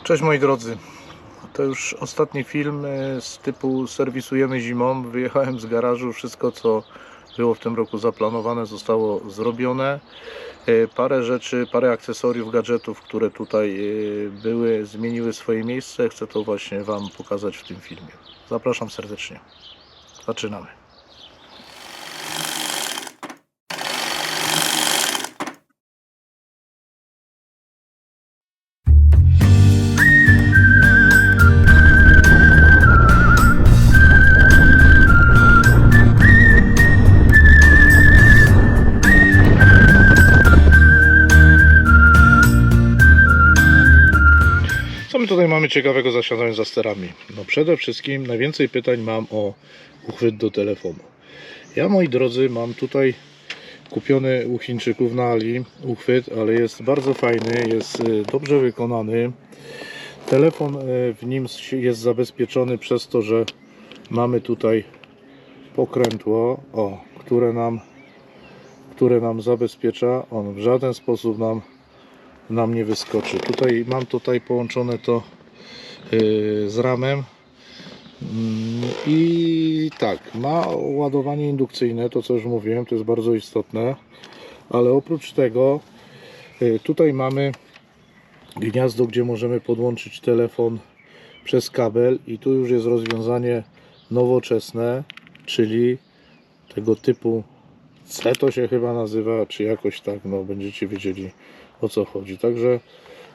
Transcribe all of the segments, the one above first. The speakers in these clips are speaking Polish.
Cześć moi drodzy, to już ostatni film z typu serwisujemy zimą. Wyjechałem z garażu, wszystko co było w tym roku zaplanowane zostało zrobione. Parę rzeczy, parę akcesoriów, gadżetów, które tutaj były, zmieniły swoje miejsce. Chcę to właśnie Wam pokazać w tym filmie. Zapraszam serdecznie. Zaczynamy. Co my tutaj mamy ciekawego zasiadając za sterami? No przede wszystkim najwięcej pytań mam o uchwyt do telefonu. Ja, moi drodzy, mam tutaj kupiony u Chińczyków na Ali uchwyt, ale jest bardzo fajny, jest dobrze wykonany. Telefon w nim jest zabezpieczony przez to, że mamy tutaj pokrętło, które nam zabezpiecza. On w żaden sposób nam nie wyskoczy. Mam połączone to z ramem i tak, ma ładowanie indukcyjne, to co już mówiłem, to jest bardzo istotne, ale oprócz tego tutaj mamy gniazdo, gdzie możemy podłączyć telefon przez kabel i tu już jest rozwiązanie nowoczesne, czyli tego typu C to się chyba nazywa, czy jakoś tak, no będziecie wiedzieli o co chodzi. Także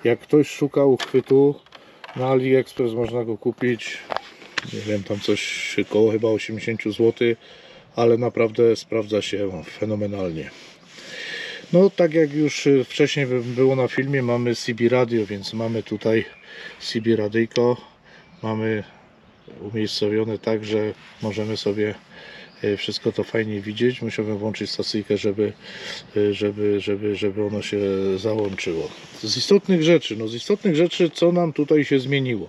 jak ktoś szuka uchwytu, na AliExpress można go kupić, nie wiem, tam coś koło chyba 80 zł, ale naprawdę sprawdza się fenomenalnie. No tak jak już wcześniej było na filmie, mamy CB radio, więc mamy tutaj CB radyjko, mamy umiejscowione tak, że możemy sobie wszystko to fajnie widzieć. Musiałbym włączyć stacyjkę, żeby ono się załączyło. Z istotnych rzeczy, co nam tutaj się zmieniło?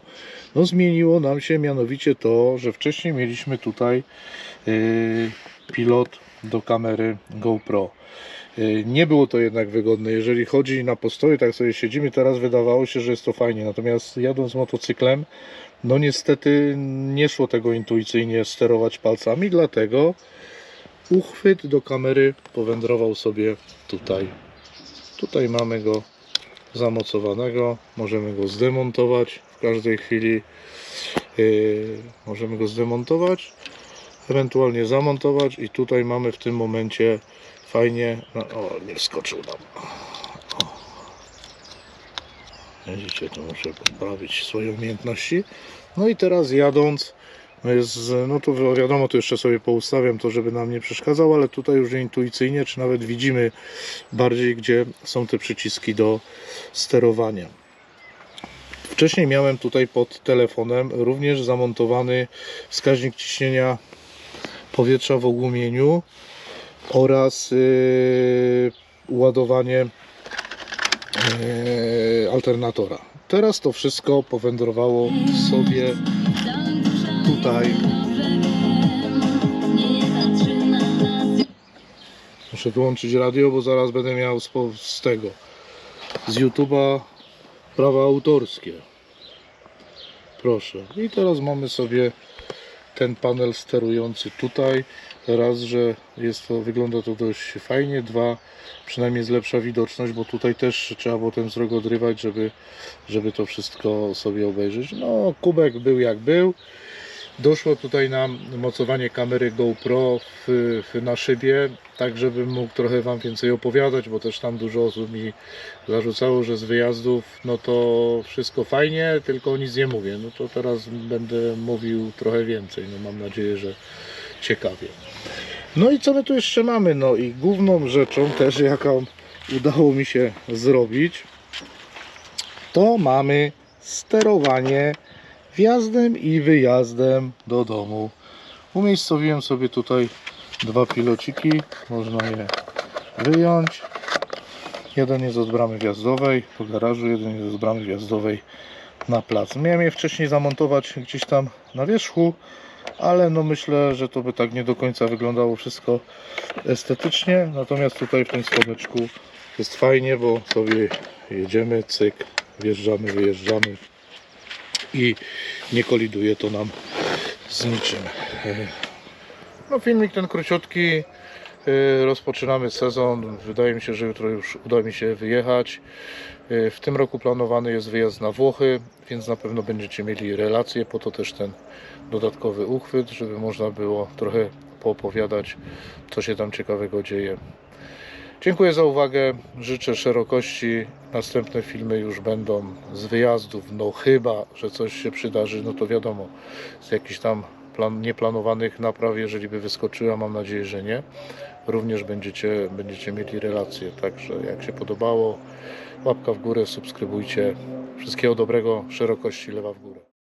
No zmieniło nam się mianowicie to, że wcześniej mieliśmy tutaj pilot do kamery GoPro. Nie było to jednak wygodne, jeżeli chodzi na postoju, tak sobie siedzimy, teraz wydawało się, że jest to fajnie, natomiast jadąc motocyklem, no niestety nie szło tego intuicyjnie sterować palcami, dlatego uchwyt do kamery powędrował sobie tutaj. Tutaj mamy go zamocowanego, możemy go zdemontować w każdej chwili, możemy go zdemontować, ewentualnie zamontować i tutaj mamy w tym momencie fajnie, no, o, nie wskoczył nam. Widzicie, to muszę poprawić swoje umiejętności. No i teraz jadąc, no to wiadomo, tu jeszcze sobie poustawiam to, żeby nam nie przeszkadzał, ale tutaj już intuicyjnie, czy nawet widzimy bardziej, gdzie są te przyciski do sterowania. Wcześniej miałem tutaj pod telefonem również zamontowany wskaźnik ciśnienia powietrza w ogłumieniu oraz ładowanie alternatora. Teraz to wszystko powędrowało sobie tutaj. Muszę wyłączyć radio, bo zaraz będę miał z YouTube'a prawa autorskie. Proszę. I teraz mamy sobie ten panel sterujący tutaj. Raz, że wygląda to dość fajnie, dwa, przynajmniej jest lepsza widoczność, bo tutaj też trzeba było ten wzrok odrywać, żeby to wszystko sobie obejrzeć. No, kubek był jak był. Doszło tutaj nam mocowanie kamery GoPro na szybie, tak żebym mógł trochę Wam więcej opowiadać, bo też tam dużo osób mi zarzucało, że z wyjazdów no to wszystko fajnie, tylko nic nie mówię. No to teraz będę mówił trochę więcej, no mam nadzieję, że ciekawie. No i co my tu jeszcze mamy? No i główną rzeczą też, jaką udało mi się zrobić, to mamy sterowanie wjazdem i wyjazdem do domu. Umiejscowiłem sobie tutaj dwa pilociki, można je wyjąć. Jeden jest od bramy wjazdowej po garażu, jeden jest od bramy wjazdowej na plac. Miałem je wcześniej zamontować gdzieś tam na wierzchu, ale no myślę, że to by tak nie do końca wyglądało wszystko estetycznie. Natomiast tutaj w tym słoneczku jest fajnie, bo sobie jedziemy, cyk, wjeżdżamy, wyjeżdżamy i nie koliduje to nam z niczym. No, filmik ten króciutki. Rozpoczynamy sezon. Wydaje mi się, że jutro już uda mi się wyjechać. W tym roku planowany jest wyjazd na Włochy, więc na pewno będziecie mieli relacje, po to też ten dodatkowy uchwyt, żeby można było trochę poopowiadać, co się tam ciekawego dzieje. Dziękuję za uwagę, życzę szerokości. Następne filmy już będą z wyjazdów, no chyba, że coś się przydarzy, no to wiadomo, z jakichś tam nieplanowanych napraw, jeżeli by wyskoczyła, mam nadzieję, że nie. Również będziecie mieli relacje, także jak się podobało, łapka w górę, subskrybujcie. Wszystkiego dobrego, szerokości lewa w górę.